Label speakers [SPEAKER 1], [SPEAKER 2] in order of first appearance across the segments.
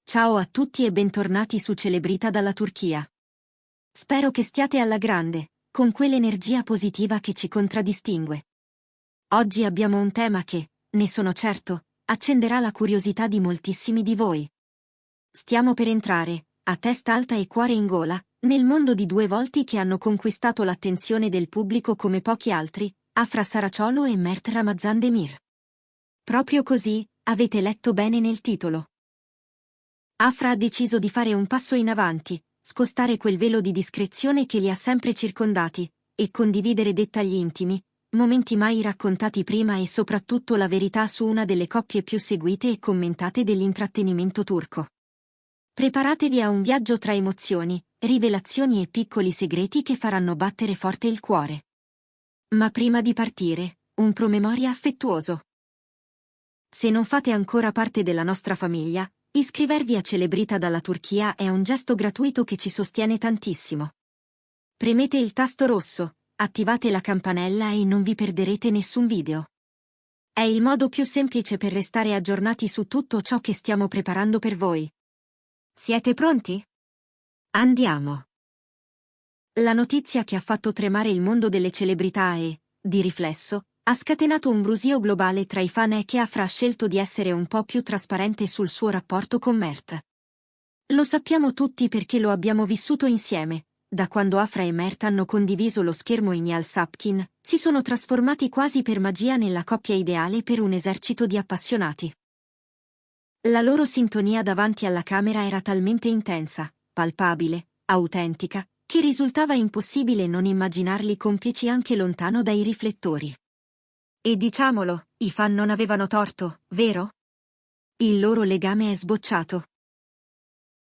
[SPEAKER 1] Ciao a tutti e bentornati su Celebrita dalla Turchia. Spero che stiate alla grande, con quell'energia positiva che ci contraddistingue. Oggi abbiamo un tema che, ne sono certo, accenderà la curiosità di moltissimi di voi. Stiamo per entrare, a testa alta e cuore in gola, nel mondo di due volti che hanno conquistato l'attenzione del pubblico come pochi altri, Afra Saraciolo e Mert Ramazan Demir. Proprio così, avete letto bene nel titolo. Afra ha deciso di fare un passo in avanti, scostare quel velo di discrezione che li ha sempre circondati, e condividere dettagli intimi, momenti mai raccontati prima e soprattutto la verità su una delle coppie più seguite e commentate dell'intrattenimento turco. Preparatevi a un viaggio tra emozioni, rivelazioni e piccoli segreti che faranno battere forte il cuore. Ma prima di partire, un promemoria affettuoso. Se non fate ancora parte della nostra famiglia, iscrivervi a Celebrita dalla Turchia è un gesto gratuito che ci sostiene tantissimo. Premete il tasto rosso, attivate la campanella e non vi perderete nessun video. È il modo più semplice per restare aggiornati su tutto ciò che stiamo preparando per voi. Siete pronti? Andiamo! La notizia che ha fatto tremare il mondo delle celebrità e, di riflesso, ha scatenato un brusio globale tra i fan è che Afra ha scelto di essere un po' più trasparente sul suo rapporto con Mert. Lo sappiamo tutti perché lo abbiamo vissuto insieme. Da quando Afra e Mert hanno condiviso lo schermo in Nihal Sapkin, si sono trasformati quasi per magia nella coppia ideale per un esercito di appassionati. La loro sintonia davanti alla camera era talmente intensa, palpabile, autentica, che risultava impossibile non immaginarli complici anche lontano dai riflettori. E diciamolo, i fan non avevano torto, vero? Il loro legame è sbocciato.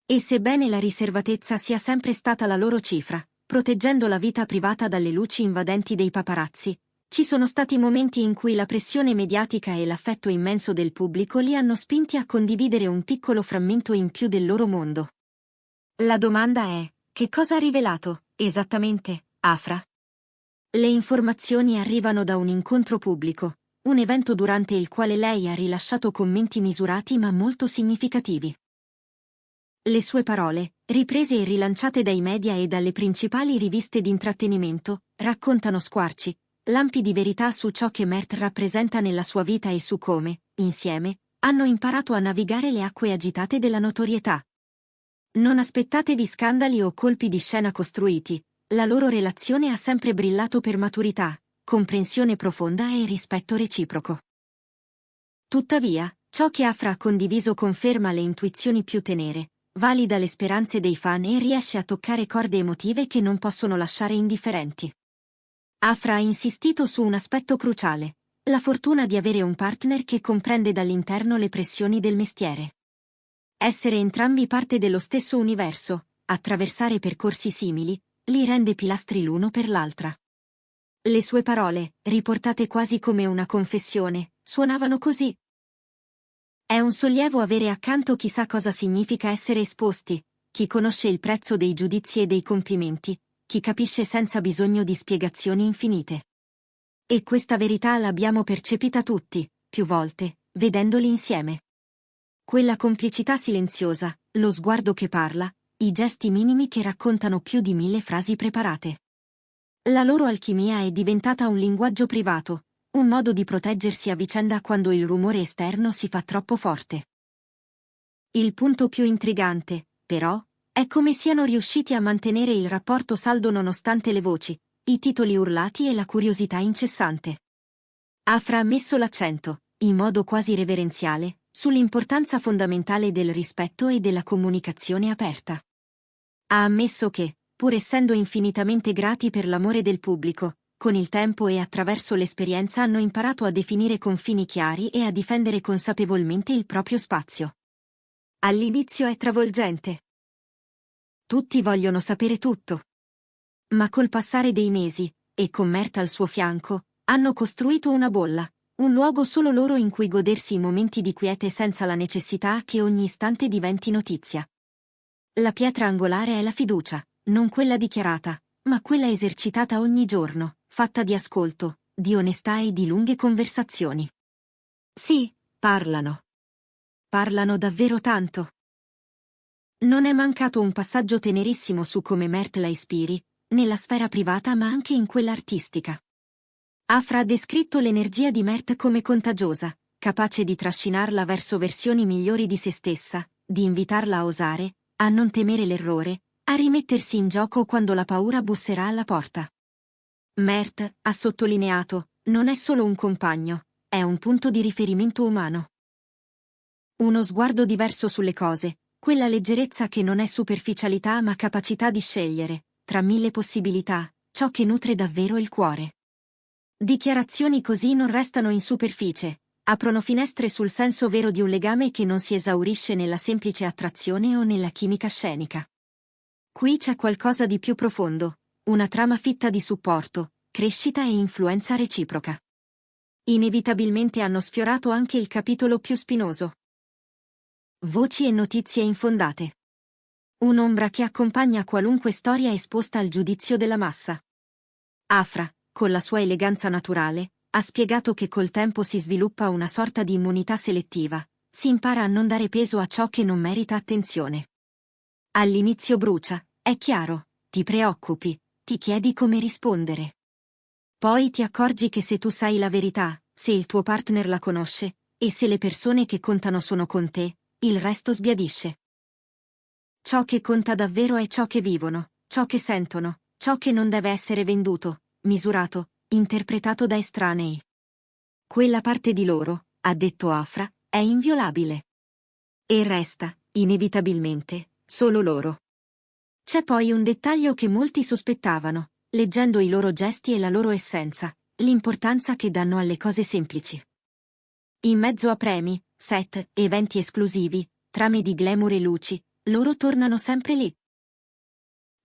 [SPEAKER 1] E sebbene la riservatezza sia sempre stata la loro cifra, proteggendo la vita privata dalle luci invadenti dei paparazzi, ci sono stati momenti in cui la pressione mediatica e l'affetto immenso del pubblico li hanno spinti a condividere un piccolo frammento in più del loro mondo. La domanda è, che cosa ha rivelato, esattamente, Afra? Le informazioni arrivano da un incontro pubblico, un evento durante il quale lei ha rilasciato commenti misurati ma molto significativi. Le sue parole, riprese e rilanciate dai media e dalle principali riviste di intrattenimento, raccontano squarci, lampi di verità su ciò che Mert rappresenta nella sua vita e su come, insieme, hanno imparato a navigare le acque agitate della notorietà. Non aspettatevi scandali o colpi di scena costruiti, la loro relazione ha sempre brillato per maturità, comprensione profonda e rispetto reciproco. Tuttavia, ciò che Afra ha condiviso conferma le intuizioni più tenere, valida le speranze dei fan e riesce a toccare corde emotive che non possono lasciare indifferenti. Afra ha insistito su un aspetto cruciale, la fortuna di avere un partner che comprende dall'interno le pressioni del mestiere. Essere entrambi parte dello stesso universo, attraversare percorsi simili, li rende pilastri l'uno per l'altra. Le sue parole, riportate quasi come una confessione, suonavano così. È un sollievo avere accanto chi sa cosa significa essere esposti, chi conosce il prezzo dei giudizi e dei complimenti, chi capisce senza bisogno di spiegazioni infinite. E questa verità l'abbiamo percepita tutti, più volte, vedendoli insieme. Quella complicità silenziosa, lo sguardo che parla, i gesti minimi che raccontano più di 1000 frasi preparate. La loro alchimia è diventata un linguaggio privato, un modo di proteggersi a vicenda quando il rumore esterno si fa troppo forte. Il punto più intrigante, però, è come siano riusciti a mantenere il rapporto saldo nonostante le voci, i titoli urlati e la curiosità incessante. Afra ha messo l'accento, in modo quasi reverenziale, sull'importanza fondamentale del rispetto e della comunicazione aperta. Ha ammesso che, pur essendo infinitamente grati per l'amore del pubblico, con il tempo e attraverso l'esperienza hanno imparato a definire confini chiari e a difendere consapevolmente il proprio spazio. All'inizio è travolgente. Tutti vogliono sapere tutto. Ma col passare dei mesi, e con Mert al suo fianco, hanno costruito una bolla, un luogo solo loro in cui godersi i momenti di quiete senza la necessità che ogni istante diventi notizia. La pietra angolare è la fiducia, non quella dichiarata, ma quella esercitata ogni giorno, fatta di ascolto, di onestà e di lunghe conversazioni. Sì, parlano. Parlano davvero tanto. Non è mancato un passaggio tenerissimo su come Mert la ispiri, nella sfera privata ma anche in quella artistica. Afra ha descritto l'energia di Mert come contagiosa, capace di trascinarla verso versioni migliori di se stessa, di invitarla a osare, a non temere l'errore, a rimettersi in gioco quando la paura busserà alla porta. Mert, ha sottolineato, non è solo un compagno, è un punto di riferimento umano. Uno sguardo diverso sulle cose, quella leggerezza che non è superficialità ma capacità di scegliere, tra mille possibilità, ciò che nutre davvero il cuore. Dichiarazioni così non restano in superficie, aprono finestre sul senso vero di un legame che non si esaurisce nella semplice attrazione o nella chimica scenica. Qui c'è qualcosa di più profondo, una trama fitta di supporto, crescita e influenza reciproca. Inevitabilmente hanno sfiorato anche il capitolo più spinoso. Voci e notizie infondate. Un'ombra che accompagna qualunque storia esposta al giudizio della massa. Afra, con la sua eleganza naturale, ha spiegato che col tempo si sviluppa una sorta di immunità selettiva, si impara a non dare peso a ciò che non merita attenzione. All'inizio brucia, è chiaro, ti preoccupi, ti chiedi come rispondere. Poi ti accorgi che se tu sai la verità, se il tuo partner la conosce, e se le persone che contano sono con te, il resto sbiadisce. Ciò che conta davvero è ciò che vivono, ciò che sentono, ciò che non deve essere venduto, misurato, interpretato da estranei. Quella parte di loro, ha detto Afra, è inviolabile. E resta, inevitabilmente, solo loro. C'è poi un dettaglio che molti sospettavano, leggendo i loro gesti e la loro essenza, l'importanza che danno alle cose semplici. In mezzo a premi, set, eventi esclusivi, trame di glamour e luci, loro tornano sempre lì.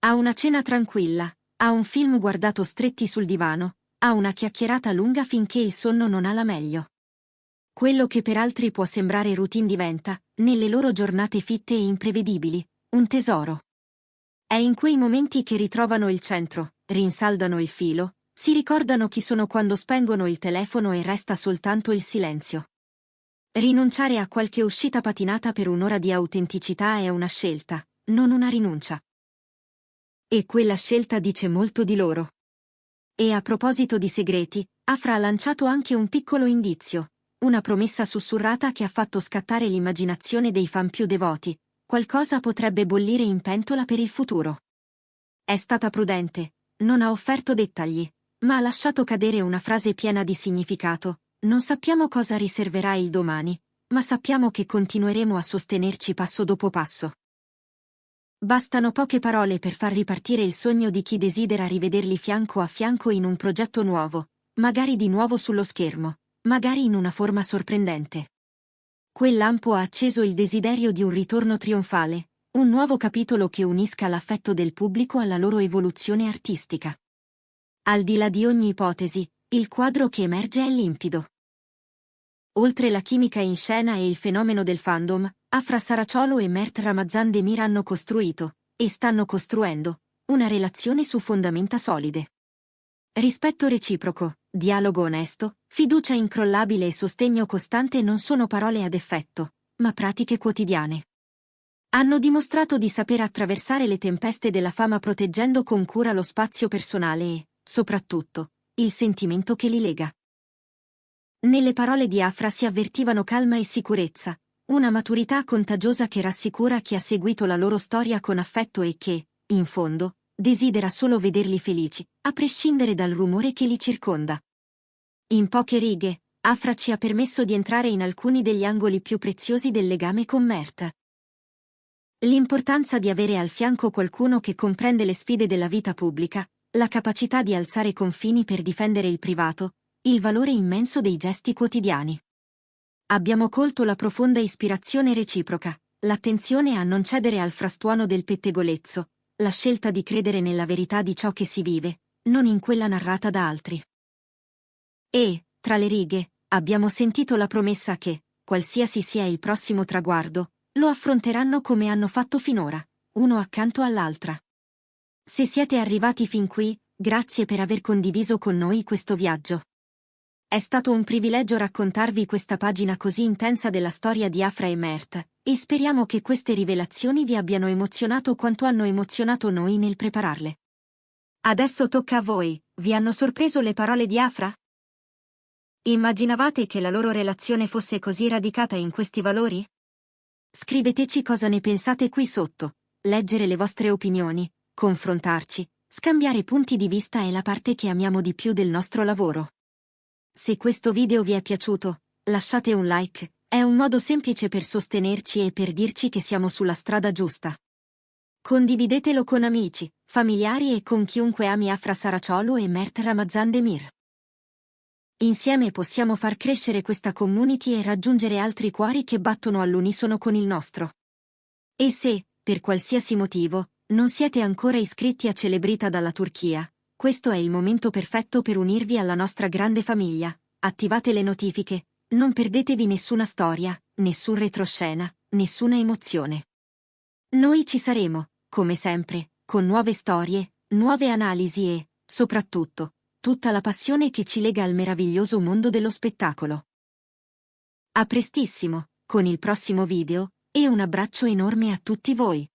[SPEAKER 1] A una cena tranquilla, a un film guardato stretti sul divano, a una chiacchierata lunga finché il sonno non ha la meglio. Quello che per altri può sembrare routine diventa, nelle loro giornate fitte e imprevedibili, un tesoro. È in quei momenti che ritrovano il centro, rinsaldano il filo, si ricordano chi sono quando spengono il telefono e resta soltanto il silenzio. Rinunciare a qualche uscita patinata per un'ora di autenticità è una scelta, non una rinuncia. E quella scelta dice molto di loro. E a proposito di segreti, Afra ha lanciato anche un piccolo indizio, una promessa sussurrata che ha fatto scattare l'immaginazione dei fan più devoti, qualcosa potrebbe bollire in pentola per il futuro. È stata prudente, non ha offerto dettagli, ma ha lasciato cadere una frase piena di significato. Non sappiamo cosa riserverà il domani, ma sappiamo che continueremo a sostenerci passo dopo passo. Bastano poche parole per far ripartire il sogno di chi desidera rivederli fianco a fianco in un progetto nuovo, magari di nuovo sullo schermo, magari in una forma sorprendente. Quel lampo ha acceso il desiderio di un ritorno trionfale, un nuovo capitolo che unisca l'affetto del pubblico alla loro evoluzione artistica. Al di là di ogni ipotesi, il quadro che emerge è limpido. Oltre la chimica in scena e il fenomeno del fandom, Afra Saraciolo e Mert Ramazan Demir hanno costruito, e stanno costruendo, una relazione su fondamenta solide. Rispetto reciproco, dialogo onesto, fiducia incrollabile e sostegno costante non sono parole ad effetto, ma pratiche quotidiane. Hanno dimostrato di saper attraversare le tempeste della fama proteggendo con cura lo spazio personale e, soprattutto, il sentimento che li lega. Nelle parole di Afra si avvertivano calma e sicurezza, una maturità contagiosa che rassicura chi ha seguito la loro storia con affetto e che, in fondo, desidera solo vederli felici, a prescindere dal rumore che li circonda. In poche righe, Afra ci ha permesso di entrare in alcuni degli angoli più preziosi del legame con Mert. L'importanza di avere al fianco qualcuno che comprende le sfide della vita pubblica, la capacità di alzare confini per difendere il privato, il valore immenso dei gesti quotidiani. Abbiamo colto la profonda ispirazione reciproca, l'attenzione a non cedere al frastuono del pettegolezzo, la scelta di credere nella verità di ciò che si vive, non in quella narrata da altri. E, tra le righe, abbiamo sentito la promessa che, qualsiasi sia il prossimo traguardo, lo affronteranno come hanno fatto finora, uno accanto all'altra. Se siete arrivati fin qui, grazie per aver condiviso con noi questo viaggio. È stato un privilegio raccontarvi questa pagina così intensa della storia di Afra e Mert, E speriamo che queste rivelazioni vi abbiano emozionato quanto hanno emozionato noi nel prepararle. Adesso tocca a voi, vi hanno sorpreso le parole di Afra? Immaginavate che la loro relazione fosse così radicata in questi valori? Scriveteci cosa ne pensate qui sotto, leggere le vostre opinioni, confrontarci, scambiare punti di vista è la parte che amiamo di più del nostro lavoro. Se questo video vi è piaciuto, lasciate un like, è un modo semplice per sostenerci e per dirci che siamo sulla strada giusta. Condividetelo con amici, familiari e con chiunque ami Afra Saraciolu e Mert Ramazan Demir. Insieme possiamo far crescere questa community e raggiungere altri cuori che battono all'unisono con il nostro. E se, per qualsiasi motivo, non siete ancora iscritti a Celebrita dalla Turchia, questo è il momento perfetto per unirvi alla nostra grande famiglia. Attivate le notifiche, non perdetevi nessuna storia, nessun retroscena, nessuna emozione. Noi ci saremo, come sempre, con nuove storie, nuove analisi e, soprattutto, tutta la passione che ci lega al meraviglioso mondo dello spettacolo. A prestissimo, con il prossimo video, e un abbraccio enorme a tutti voi.